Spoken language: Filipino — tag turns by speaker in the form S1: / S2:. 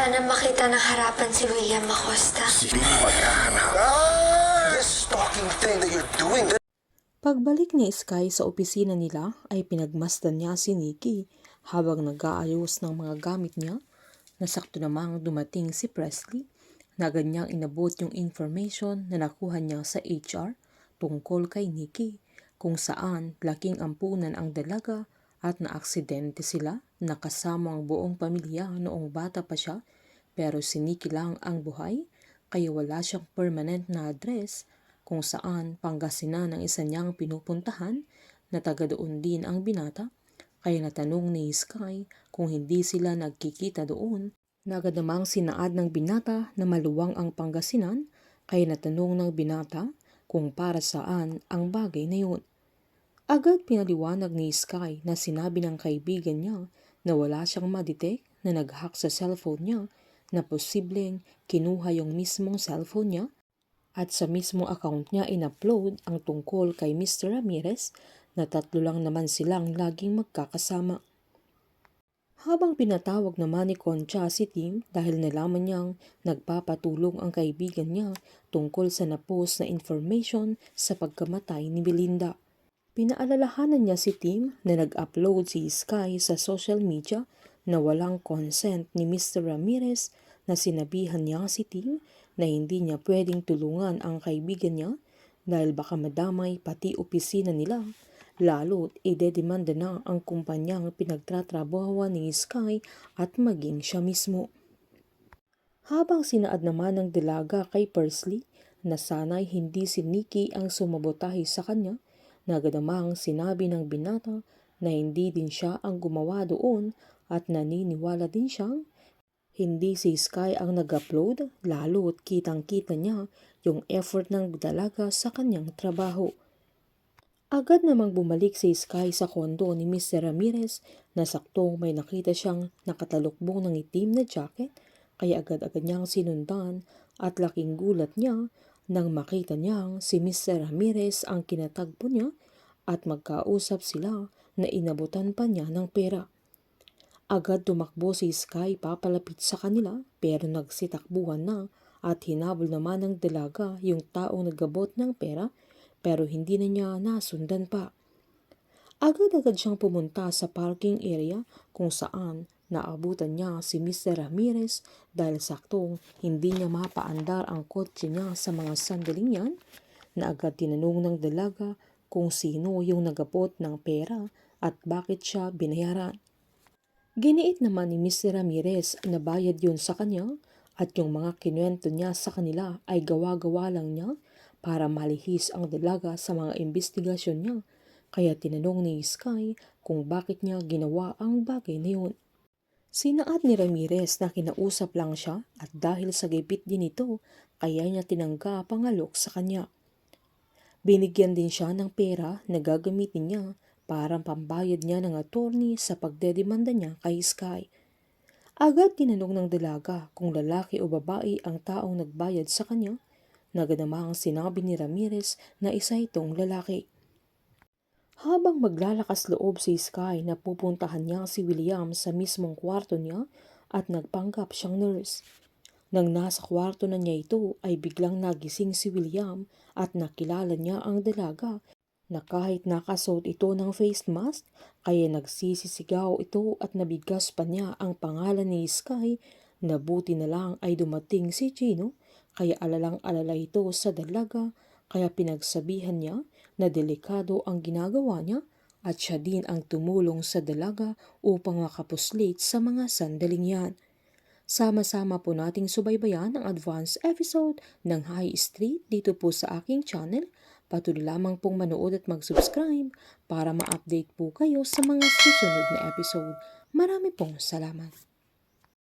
S1: Sana makita ng harapan si William Acosta.
S2: Sige, maghahanap. This talking thing that you're doing.
S3: Pagbalik ni Sky sa opisina nila ay pinagmasdan niya si Nikki habang nag-aayos ng mga gamit niya. Nasakto namang dumating si Presley na agad niyang inabot yung information na nakuha niya sa HR tungkol kay Nikki, kung saan laking ampunan ang dalaga at naaksidente sila na kasama ang buong pamilya noong bata pa siya, pero si Nikki lang ang buhay kaya wala siyang permanent na address, kung saan Pangasinan ang isa niyang pinupuntahan na taga doon din ang binata. Kaya natanong ni Sky kung hindi sila nagkikita doon, na agad namang sinaad ng binata na maluwang ang Pangasinan, kaya natanong ng binata kung para saan ang bagay na yun. Agad pinaliwanag ni Sky na sinabi ng kaibigan niya na wala siyang madetect na nag-hack sa cellphone niya, na posibleng kinuha yung mismong cellphone niya at sa mismo account niya in-upload ang tungkol kay Mr. Ramirez, na tatlo lang naman silang laging magkakasama. Habang pinatawag naman ni Concha si Tim dahil nalaman niyang nagpapatulong ang kaibigan niya tungkol sa napost na information sa pagkamatay ni Belinda. Pinaalalahanan niya si Tim na nag-upload si Sky sa social media na walang consent ni Mr. Ramirez, na sinabihan niya si Tim na hindi niya pwedeng tulungan ang kaibigan niya dahil baka madamay pati opisina nila, lalo't idedemanda na ang kumpanyang pinagtatrabahuan ni Sky at maging siya mismo. Habang sinaad naman ng dalaga kay Presley na sana'y hindi si Nikki ang sumabotahe sa kanya, na agad namang sinabi ng binata na hindi din siya ang gumawa doon at naniniwala din siyang hindi si Sky ang nag-upload, lalo't kitang-kita niya yung effort ng dalaga sa kanyang trabaho. Agad namang bumalik si Sky sa kondo ni Mr. Ramirez na saktong may nakita siyang nakatalukbong ng itim na jacket, kaya agad-agad niyang sinundan at laking gulat niya nang makita niyang si Mr. Ramirez ang kinatagpo niya at magkausap sila na inabutan pa niya ng pera. Agad tumakbo si Sky papalapit sa kanila, pero nagsitakbuhan na at hinabol naman ng dalaga yung taong nagabot ng pera, pero hindi na niya nasundan pa. Agad-agad siyang pumunta sa parking area kung saan naabutan niya si Mr. Ramirez dahil saktong hindi niya mapaandar ang kotse niya sa mga sandaling yan, na agad tinanong ng dalaga kung sino yung nagabot ng pera at bakit siya binayaran. Giniit naman ni Mr. Ramirez na bayad yun sa kanya at yung mga kinuwento niya sa kanila ay gawa-gawa lang niya para malihis ang dalaga sa mga investigasyon niya, kaya tinanong ni Sky kung bakit niya ginawa ang bagay na yun. Sinaad ni Ramirez na kinausap lang siya at dahil sa gipit din ito, kaya niya tinanggap ang alok sa kanya. Binigyan din siya ng pera na gagamitin niya para pambayad niya ng attorney sa pagdedemanda niya kay Sky. Agad tinanong ng dalaga kung lalaki o babae ang taong nagbayad sa kanya, na agad namang sinabi ni Ramirez na isa itong lalaki. Habang maglalakas loob si Sky na pupuntahan niya si William sa mismong kwarto niya at nagpanggap siyang nurse. Nang nasa kwarto na niya ito ay biglang nagising si William at nakilala niya ang dalaga, na kahit nakasuot ito ng face mask, kaya nagsisisigaw ito at nabigas pa niya ang pangalan ni Sky, na buti na lang ay dumating si Gino, kaya alalang-alala ito sa dalaga, kaya pinagsabihan niya na delikado ang ginagawa niya at siya din ang tumulong sa dalaga upang makapuslit sa mga sandaling yan. Sama-sama po nating subaybayan ang advance episode ng High Street dito po sa aking channel. Patuloy lamang pong manood at mag-subscribe para ma-update po kayo sa mga susunod na episode. Marami pong salamat.